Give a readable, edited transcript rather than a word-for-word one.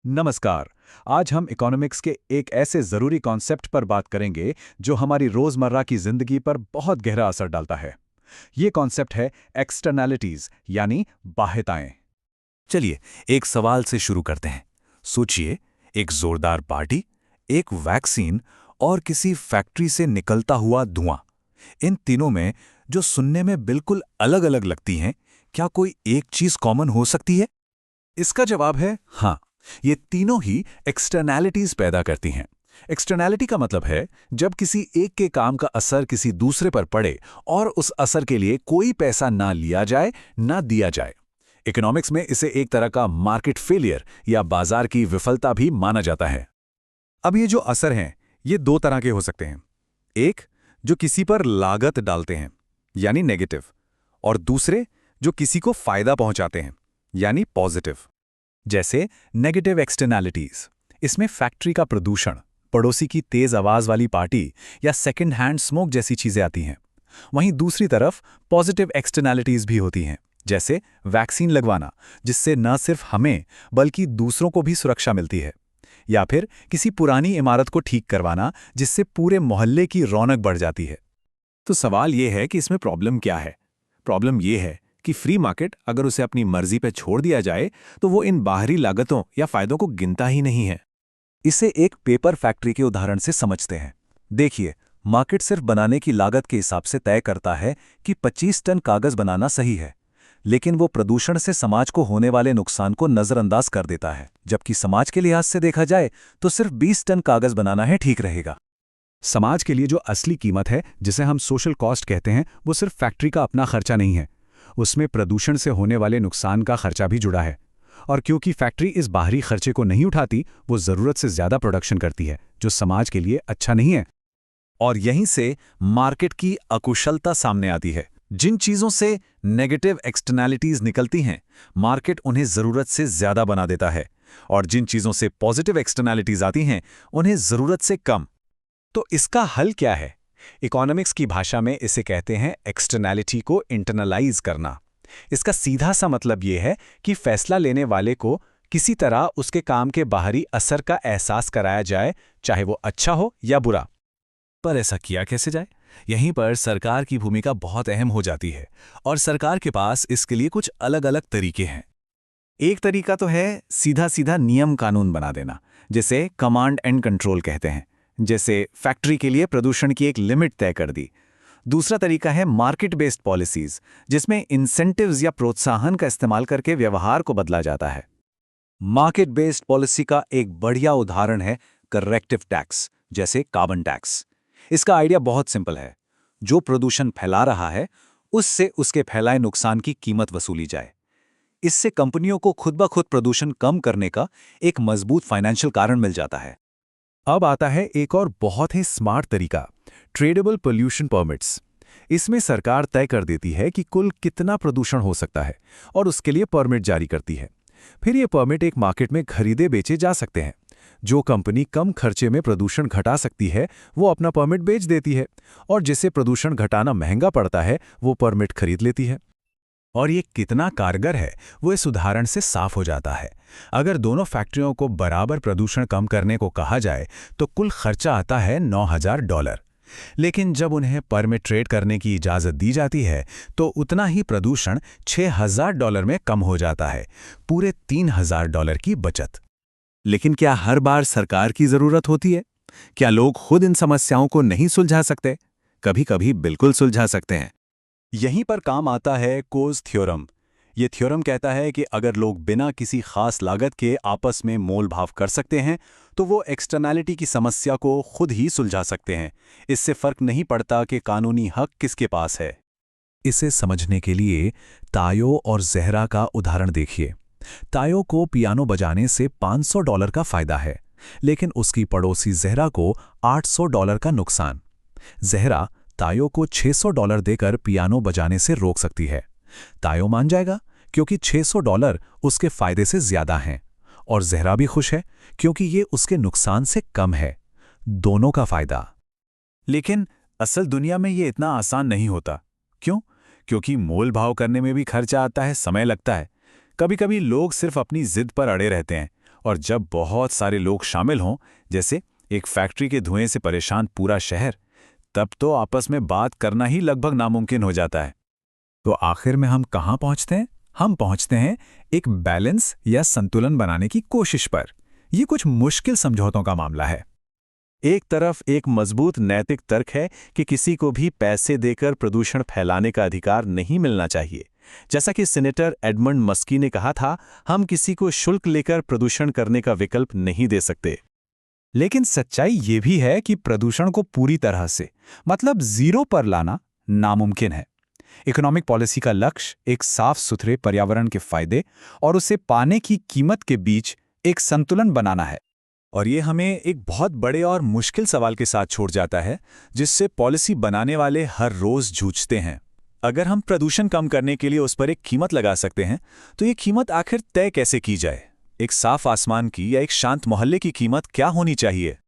नमस्कार। आज हम इकोनॉमिक्स के एक ऐसे ज़रूरी कॉन्सेप्ट पर बात करेंगे जो हमारी रोज़मर्रा की ज़िंदगी पर बहुत गहरा असर डालता है। ये कॉन्सेप्ट है एक्सटर्नैलिटीज़ यानी बाह्यताएं। चलिए एक सवाल से शुरू करते हैं। सोचिए, एक जोरदार पार्टी, एक वैक्सीन और किसी फैक्ट्री से निकलता हुआ धुआं। इन तीनों में जो सुनने में बिल्कुल अलग-अलग लगती हैं, क्या कोई एक चीज कॉमन हो सकती है? इसका जवाब है हाँ। ये तीनों ही एक्सटर्नैलिटीज़ पैदा करती हैं। एक्सटर्नैलिटी का मतलब है जब किसी एक के काम का असर किसी दूसरे पर पड़े और उस असर के लिए कोई पैसा ना लिया जाए ना दिया जाए। इकोनॉमिक्स में इसे एक तरह का मार्केट फेलियर या बाजार की विफलता भी माना जाता है। अब ये जो असर हैं, ये दो तरह के हो सकते हैं। एक जो किसी पर लागत डालते हैं यानी नेगेटिव, और दूसरे जो किसी को फायदा पहुंचाते हैं यानी पॉजिटिव। जैसे नेगेटिव एक्सटर्नैलिटीज, इसमें फैक्ट्री का प्रदूषण, पड़ोसी की तेज आवाज वाली पार्टी या सेकंड हैंड स्मोक जैसी चीजें आती हैं। वहीं दूसरी तरफ पॉजिटिव एक्सटर्नैलिटीज भी होती हैं, जैसे वैक्सीन लगवाना, जिससे न सिर्फ हमें बल्कि दूसरों को भी सुरक्षा मिलती है, या फिर किसी पुरानी इमारत को ठीक करवाना, जिससे पूरे मोहल्ले की रौनक बढ़ जाती है। तो सवाल यह है कि इसमें प्रॉब्लम क्या है? प्रॉब्लम यह है कि फ्री मार्केट अगर उसे अपनी मर्जी पे छोड़ दिया जाए तो वो इन बाहरी लागतों या फायदों को गिनता ही नहीं है। इसे एक पेपर फैक्ट्री के उदाहरण से समझते हैं। देखिए, मार्केट सिर्फ बनाने की लागत के हिसाब से तय करता है कि 25 टन कागज बनाना सही है, लेकिन वो प्रदूषण से समाज को होने वाले नुकसान को नजरअंदाज कर देता है। जबकि समाज के लिहाज से देखा जाए तो सिर्फ 20 टन कागज बनाना है ठीक रहेगा। समाज के लिए जो असली कीमत है, जिसे हम सोशल कॉस्ट कहते हैं, वो सिर्फ फैक्ट्री का अपना खर्चा नहीं है, उसमें प्रदूषण से होने वाले नुकसान का खर्चा भी जुड़ा है। और क्योंकि फैक्ट्री इस बाहरी खर्चे को नहीं उठाती, वो जरूरत से ज्यादा प्रोडक्शन करती है, जो समाज के लिए अच्छा नहीं है। और यहीं से मार्केट की अकुशलता सामने आती है। जिन चीजों से नेगेटिव एक्सटर्नैलिटीज निकलती हैं, मार्केट उन्हें जरूरत से ज्यादा बना देता है, और जिन चीजों से पॉजिटिव एक्सटर्नैलिटीज आती हैं, उन्हें जरूरत से कम। तो इसका हल क्या है? इकोनॉमिक्स की भाषा में इसे कहते हैं एक्सटर्नैलिटी को इंटरनलाइज करना। इसका सीधा सा मतलब यह है कि फैसला लेने वाले को किसी तरह उसके काम के बाहरी असर का एहसास कराया जाए, चाहे वो अच्छा हो या बुरा। पर ऐसा किया कैसे जाए? यहीं पर सरकार की भूमिका बहुत अहम हो जाती है, और सरकार के पास इसके लिए कुछ अलग-अलग तरीके हैं। एक तरीका तो है सीधा सीधा नियम कानून बना देना, जिसे कमांड एंड कंट्रोल कहते हैं। जैसे फैक्ट्री के लिए प्रदूषण की एक लिमिट तय कर दी। दूसरा तरीका है मार्केट बेस्ड पॉलिसीज, जिसमें इंसेंटिव्स या प्रोत्साहन का इस्तेमाल करके व्यवहार को बदला जाता है। मार्केट बेस्ड पॉलिसी का एक बढ़िया उदाहरण है करेक्टिव टैक्स, जैसे कार्बन टैक्स। इसका आइडिया बहुत सिंपल है। जो प्रदूषण फैला रहा है, उससे उसके फैलाए नुकसान की कीमत वसूली जाए। इससे कंपनियों को खुद ब खुद प्रदूषण कम करने का एक मजबूत फाइनेंशियल कारण मिल जाता है। अब आता है एक और बहुत ही स्मार्ट तरीका, ट्रेडेबल पोल्यूशन परमिट्स। इसमें सरकार तय कर देती है कि कुल कितना प्रदूषण हो सकता है और उसके लिए परमिट जारी करती है। फिर ये परमिट एक मार्केट में खरीदे बेचे जा सकते हैं। जो कंपनी कम खर्चे में प्रदूषण घटा सकती है, वो अपना परमिट बेच देती है, और जिसे प्रदूषण घटाना महंगा पड़ता है, वो परमिट खरीद लेती है। और ये कितना कारगर है, वो इस उदाहरण से साफ हो जाता है। अगर दोनों फैक्ट्रियों को बराबर प्रदूषण कम करने को कहा जाए तो कुल खर्चा आता है $9,000। लेकिन जब उन्हें परमिट ट्रेड करने की इजाज़त दी जाती है तो उतना ही प्रदूषण $6,000 में कम हो जाता है, पूरे $3,000 की बचत। लेकिन क्या हर बार सरकार की जरूरत होती है? क्या लोग खुद इन समस्याओं को नहीं सुलझा सकते? कभी-कभी बिल्कुल सुलझा सकते हैं। यहीं पर काम आता है कोज थ्योरम। ये थ्योरम कहता है कि अगर लोग बिना किसी खास लागत के आपस में मोल भाव कर सकते हैं, तो वो एक्सटर्नैलिटी की समस्या को खुद ही सुलझा सकते हैं। इससे फर्क नहीं पड़ता कि कानूनी हक किसके पास है। इसे समझने के लिए तायो और जहरा का उदाहरण देखिए। तायो को पियानो बजाने से $500 का फायदा है, लेकिन उसकी पड़ोसी जहरा को $800 का नुकसान। जहरा तायो को $600 देकर पियानो बजाने से रोक सकती है। तायो मान जाएगा क्योंकि $600 उसके फायदे से ज्यादा हैं, और जहरा भी खुश है क्योंकि ये उसके नुकसान से कम है। दोनों का फायदा। लेकिन असल दुनिया में ये इतना आसान नहीं होता। क्यों? क्योंकि मोल भाव करने में भी खर्चा आता है, समय लगता है। कभी-कभी लोग सिर्फ अपनी जिद पर अड़े रहते हैं और जब बहुत सारे लोग शामिल हों, जैसे एक फैक्ट्री के धुएं से परेशान पूरा शहर, तब तो आपस में बात करना ही लगभग नामुमकिन हो जाता है। तो आखिर में हम कहाँ पहुँचते हैं? हम पहुँचते हैं एक बैलेंस या संतुलन बनाने की कोशिश पर। ये कुछ मुश्किल समझौतों का मामला है। एक तरफ एक मजबूत नैतिक तर्क है कि किसी को भी पैसे देकर प्रदूषण फैलाने का अधिकार नहीं मिलना चाहिए। जैसा कि सीनेटर एडमंड मस्की ने कहा था, हम किसी को शुल्क लेकर प्रदूषण करने का विकल्प नहीं दे सकते। लेकिन सच्चाई ये भी है कि प्रदूषण को पूरी तरह से, मतलब जीरो पर लाना नामुमकिन है। इकोनॉमिक पॉलिसी का लक्ष्य एक साफ सुथरे पर्यावरण के फायदे और उसे पाने की कीमत के बीच एक संतुलन बनाना है। और ये हमें एक बहुत बड़े और मुश्किल सवाल के साथ छोड़ जाता है, जिससे पॉलिसी बनाने वाले हर रोज जूझते हैं। अगर हम प्रदूषण कम करने के लिए उस पर एक कीमत लगा सकते हैं, तो ये कीमत आखिर तय कैसे की जाए? एक साफ आसमान की या एक शांत मोहल्ले की कीमत क्या होनी चाहिए?